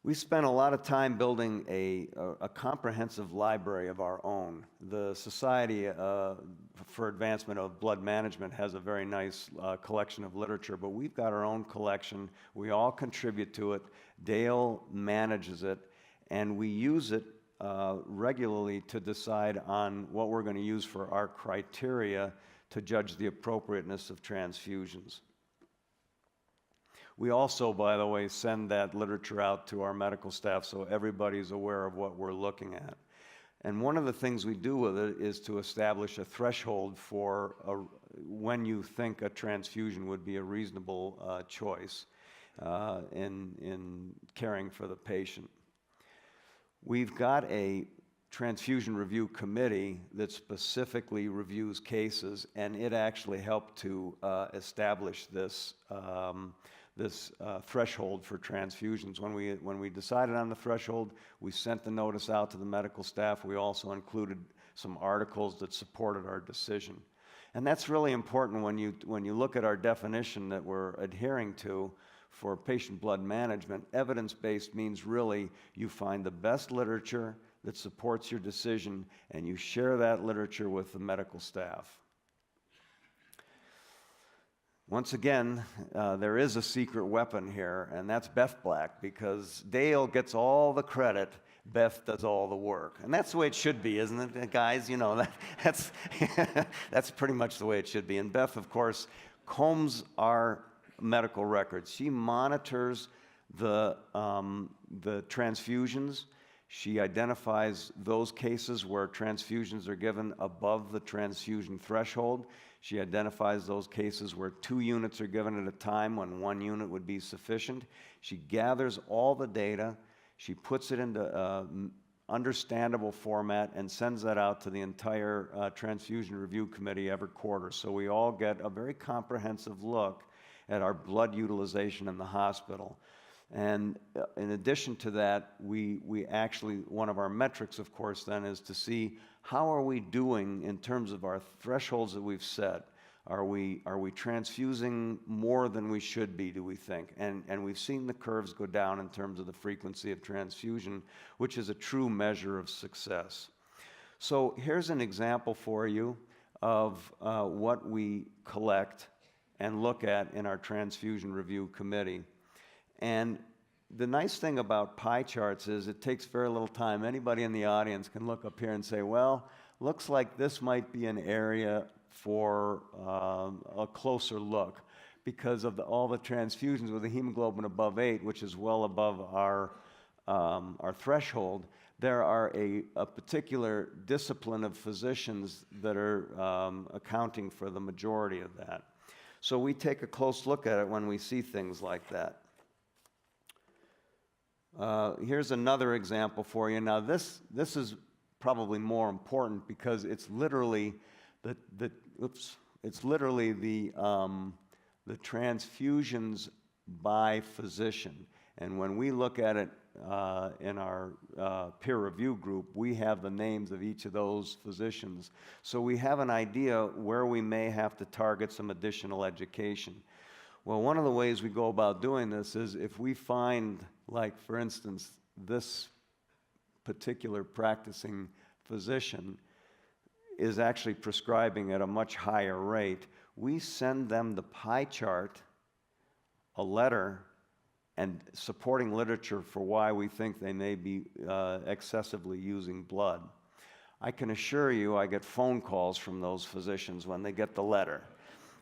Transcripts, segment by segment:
We spent a lot of time building a comprehensive library of our own. The Society for Advancement of Blood Management has a very nice collection of literature, but we've got our own collection. We all contribute to it. Dale manages it, and we use it regularly to decide on what we're going to use for our criteria to judge the appropriateness of transfusions. We also, by the way, send that literature out to our medical staff so everybody's aware of what we're looking at. And one of the things we do with it is to establish a threshold for when you think a transfusion would be a reasonable choice in caring for the patient. We've got a transfusion review committee that specifically reviews cases, and it actually helped to establish this threshold for transfusions. When we decided on the threshold, we sent the notice out to the medical staff. We also included some articles that supported our decision. And that's really important when you look at our definition that we're adhering to for patient blood management. Evidence-based means really you find the best literature that supports your decision and you share that literature with the medical staff. Once again, there is a secret weapon here, and that's Beth Black, because Dale gets all the credit, Beth does all the work. And that's the way it should be, isn't it, guys? You know, that's, that's pretty much the way it should be. And Beth, of course, combs our medical records. She monitors the transfusions. She identifies those cases where transfusions are given above the transfusion threshold. She identifies those cases where 2 units are given at a time when 1 unit would be sufficient. She gathers all the data. She puts it into understandable format and sends that out to the entire transfusion review committee every quarter. So we all get a very comprehensive look at our blood utilization in the hospital. And in addition to that, we actually, one of our metrics, of course, then is to see how are we doing in terms of our thresholds that we've set. Are we transfusing more than we should be, do we think? And we've seen the curves go down in terms of the frequency of transfusion, which is a true measure of success. So here's an example for you of what we collect and look at in our transfusion review committee. And the nice thing about pie charts is it takes very little time. Anybody in the audience can look up here and say, well, looks like this might be an area for a closer look because of all the transfusions with a hemoglobin above 8, which is well above our threshold. There are a particular discipline of physicians that are accounting for the majority of that. So we take a close look at it when we see things like that. Here's another example for you. Now this is probably more important because it's literally the transfusions by physician. And when we look at it in our peer review group, we have the names of each of those physicians. So we have an idea where we may have to target some additional education. Well, one of the ways we go about doing this is if we find, like, for instance, this particular practicing physician is actually prescribing at a much higher rate, we send them the pie chart, a letter, and supporting literature for why we think they may be excessively using blood. I can assure you I get phone calls from those physicians when they get the letter.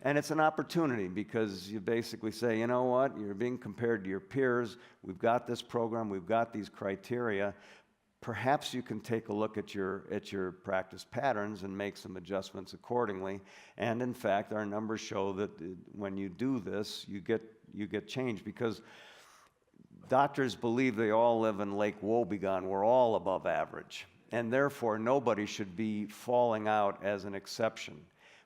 And it's an opportunity because you basically say, you know what, you're being compared to your peers, we've got this program, we've got these criteria, perhaps you can take a look at your practice patterns and make some adjustments accordingly. And in fact, our numbers show that when you do this, you get change because doctors believe they all live in Lake Wobegon. We're all above average. And therefore, nobody should be falling out as an exception.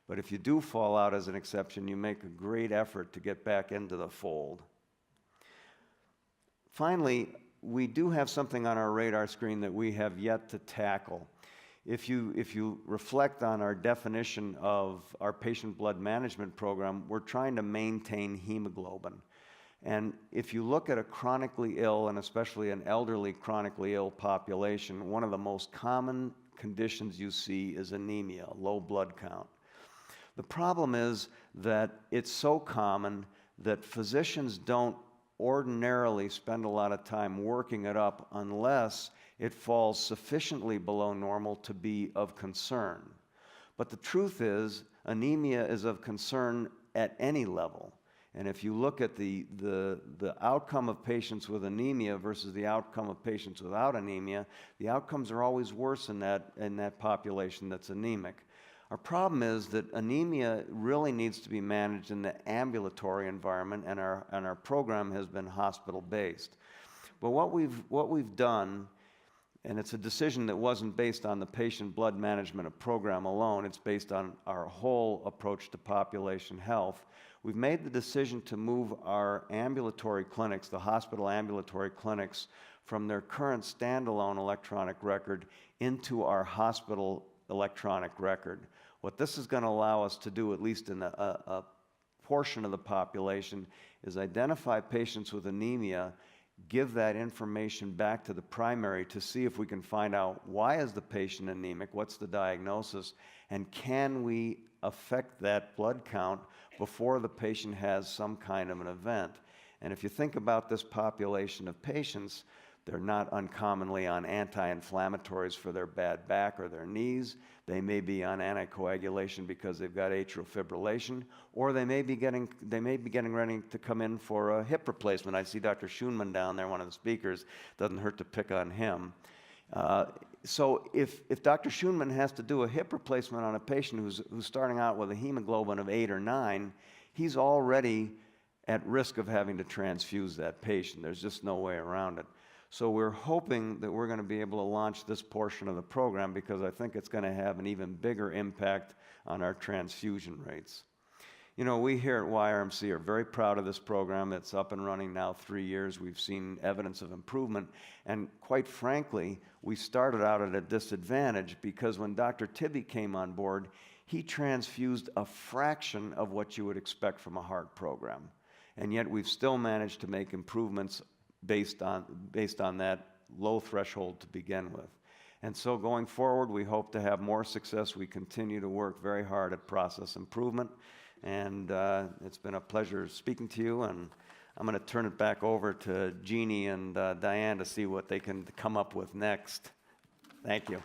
But if you do fall out as an exception, you make a great effort to get back into the fold. Finally, we do have something on our radar screen that we have yet to tackle. If you reflect on our definition of our patient blood management program, we're trying to maintain hemoglobin. And if you look at a chronically ill, and especially an elderly chronically ill population, one of the most common conditions you see is anemia, low blood count. The problem is that it's so common that physicians don't ordinarily spend a lot of time working it up unless it falls sufficiently below normal to be of concern. But the truth is, anemia is of concern at any level. And if you look at the outcome of patients with anemia versus the outcome of patients without anemia, the outcomes are always worse in that population that's anemic. Our problem is that anemia really needs to be managed in the ambulatory environment, and our program has been hospital-based. But what we've done, and it's a decision that wasn't based on the patient blood management program alone, it's based on our whole approach to population health. We've made the decision to move our ambulatory clinics, the hospital ambulatory clinics, from their current standalone electronic record into our hospital electronic record. What this is going to allow us to do, at least in a portion of the population, is identify patients with anemia, give that information back to the primary to see if we can find out why is the patient anemic, what's the diagnosis, and can we affect that blood count before the patient has some kind of an event. And if you think about this population of patients, they're not uncommonly on anti-inflammatories for their bad back or their knees. They may be on anticoagulation because they've got atrial fibrillation, or they may be getting ready to come in for a hip replacement. I see Dr. Schoenman down there, one of the speakers. Doesn't hurt to pick on him. So if Dr. Schoenman has to do a hip replacement on a patient who's starting out with a hemoglobin of 8 or 9, he's already at risk of having to transfuse that patient. There's just no way around it. So we're hoping that we're going to be able to launch this portion of the program because I think it's going to have an even bigger impact on our transfusion rates. You know, we here at YRMC are very proud of this program. It's up and running now 3 years. We've seen evidence of improvement. And quite frankly, we started out at a disadvantage because when Dr. Tibby came on board, he transfused a fraction of what you would expect from a heart program. And yet we've still managed to make improvements based on that low threshold to begin with. And so going forward, we hope to have more success. We continue to work very hard at process improvement. And it's been a pleasure speaking to you. And I'm going to turn it back over to Jeannie and Diane to see what they can come up with next. Thank you.